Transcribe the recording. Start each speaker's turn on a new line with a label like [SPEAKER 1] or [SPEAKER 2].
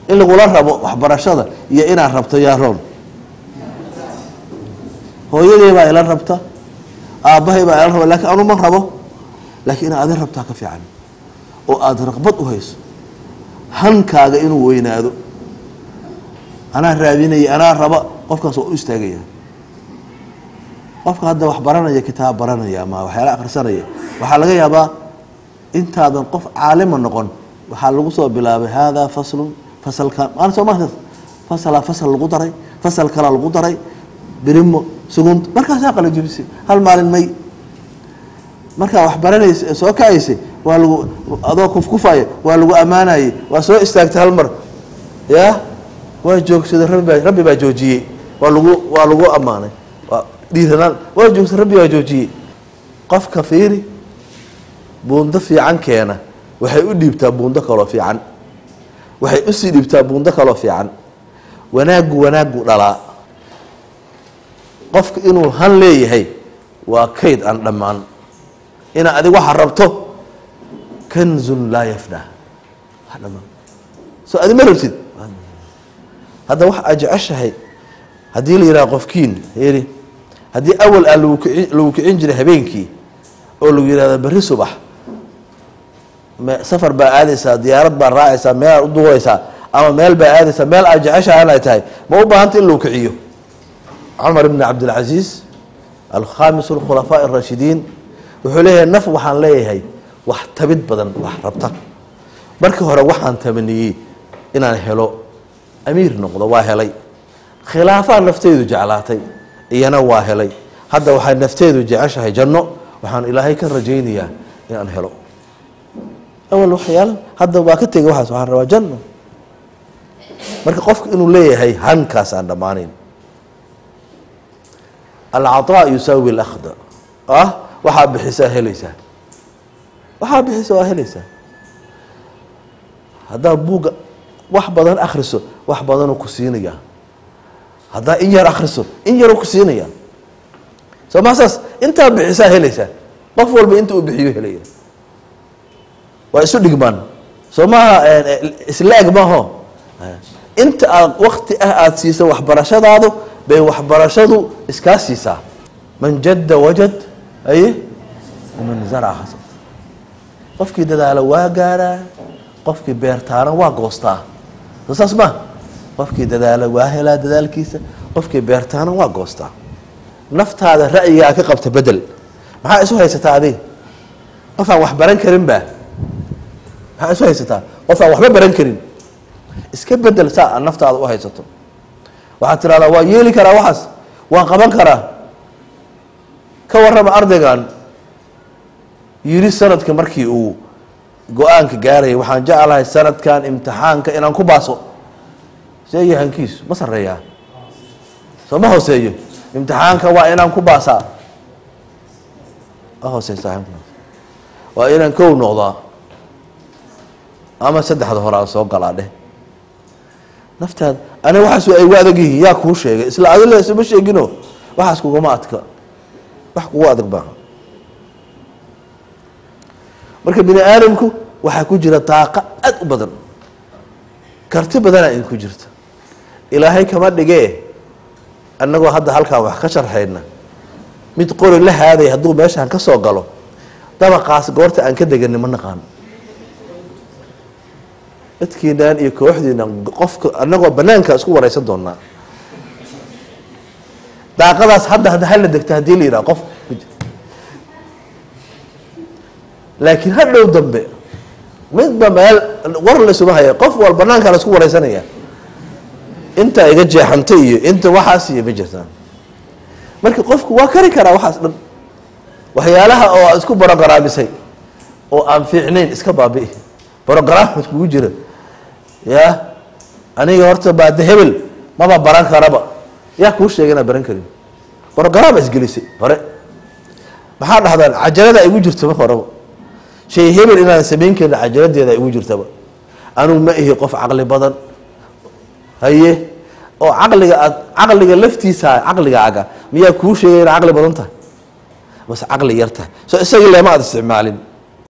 [SPEAKER 1] in lagula rabo waxbarashada iyo inaad rabto yaa roon hooyadii baa ila rabta aabahay baa ila rabo laakiin anu ma rabo laakiin inaad adin rabtaa ka fiican oo aad raqbad u hayso hankaaga inuu weynaado anaa raadinaya anaa raba qofkaas oo u istaagaya qofka hadda wax baranaya kitaab baranaya ama waxyaala akhrisanaya waxaa laga yaabaa intaadan qof caalima noqon waxaa lagu soo bilaabay hada faslun fasalkan aan soo maahan fasal lagu daray fasal kala lagu daray birimo sugunt markaas aqal jibisi hal maalin may marka wax baranaysa soo kaayay waa lagu adoo kufkufaay waa lagu amaanay waa soo istaagtay hal mar ya waa joogsaday rabbi baa joojiyay waa lagu amaanay waa dhiiranaan waa joogsaday rabbi baa joojiyay qofka fiiri buundo fiican keena waxay u dhiibtaa buundo kale fiican waxay u sii dhiibtaa buundo kale fiican wanaagu dhalaa qofka inuu han leeyahay waa kayd aan dhamaan ina adigu waxa rabto kanzun la yafna hadama soo adi ma rabtid hada wax ajashahay hadii la yiraahdo qofkiin heeri hadii awal lagu kicin jiray habeenkii oo lagu yiraahdo bari subax safar baa aadaysa diyaarad baa raacaysa meel u duulaysa ama meel baa aadaysa meel ajashahay ay tahay ma u baahantay in lagu kiciyo عمر بن عبد العزيز الخامس الخلفاء الراشدين وحليه النف وحان ليهي وحتبد بدن وحربته marka hore waxaan tamaniyay inaan helo amiir noqdo waa helay khilaafa nafteedu jeclaatay iyana waa helay hadda waxay nafteedu jeceshahay janno waxaan ilaahay ka rajaynayaa inaan helo awal waxyaal hadda waa ka tagay waxaas waxaan rabaa janno marka qofku inuu leeyahay hankaas aan dhamaanayn العطاء يساوي الأخذ waxaa bixisa helaysa waxaa bixisa waa helaysa hadaa buuga wax badan akhriso wax badan ku siinaya hadaa in yar akhriso in yar ku siinaya soo maasas inta bixisa helaysa qof walba inta uu bixiyo helaya waa isu dhigmaan soo ma islaag ma ho inta waqti aad siiso waxbarashadaadu bay waxbarashadu iska siisa man jadda wajad ay man zara hasad qofkii dadaala waa gaara qofkii beertaana waa goostaa saas ma qofkii dadaala waa helaa dadaalkiisa qofkii beertaana waa goostaa naftaada ra'yiga ka qabta bedel maxaa isu haysataa adii qof aan wax baran karin ba maxaa isu haysataa qof aan waxba baran karin iska bedel saa naftaada u haysato waxaad tiraahdaa waa yeeli karaa waxaas waan qaban karaa ka warrama ardaygan yiri sanadka markii uu go-aanka gaarayay waxaan jeclahay sanadkan imtixaanka inaan ku baaso sheegay hankiisu ma sareeyaa soo ma hooseeyo imtixaanka waa inaan ku baasaa hooseeyaa waa inaan kow noqdaa ama saddexda hore aan soo galaa dheh naftaada ana waxaas ay wadag yihiin yaa kuu sheegay isla adile isma sheegino waxaas kuguma adka wax kugu adag baa marka bini aadamku waxa ku jira taaqa aad u badan karti badan ay ku jirto ilaahay kama dhigee annagoo hadda halka wax ka sharxayna mid qori la haaday haduu meeshan ka soo galo dabaqaas goorta aan ka degan ma naqaan dadkiinaan iyo kooxdiina qofka annagoo banaanka isku wareysan doonaa daaqadaas hadda hal degta hadii la yiraahdo qof laakiin hadhow dambe midba meel war la subahay qof wal banaanka la isku wareysanaya inta iga jeexantay iyo inta waxaas iyo bijirtaan marka qofku waa kari karaa waxaas dhan waxyaalaha oo isku barogaraamisay oo aan fiicnayn iska baabi'i program ku jira ya aniga horta baad hebel ma baran karaba ya ku sheegana baran karin program isgelisay hore maxaa dhahdaan cajalada ay ugu jirto ma horaba shay hebel inaan sameyn karin cajaladeeda ay ugu jirtaba anu ma ihi qof aqli badan haye oo aqliga laftiisa aqligaaga miyaa ku sheegay aqli badan tahay bas aqli yarta soo isaga leema aad isticmaalin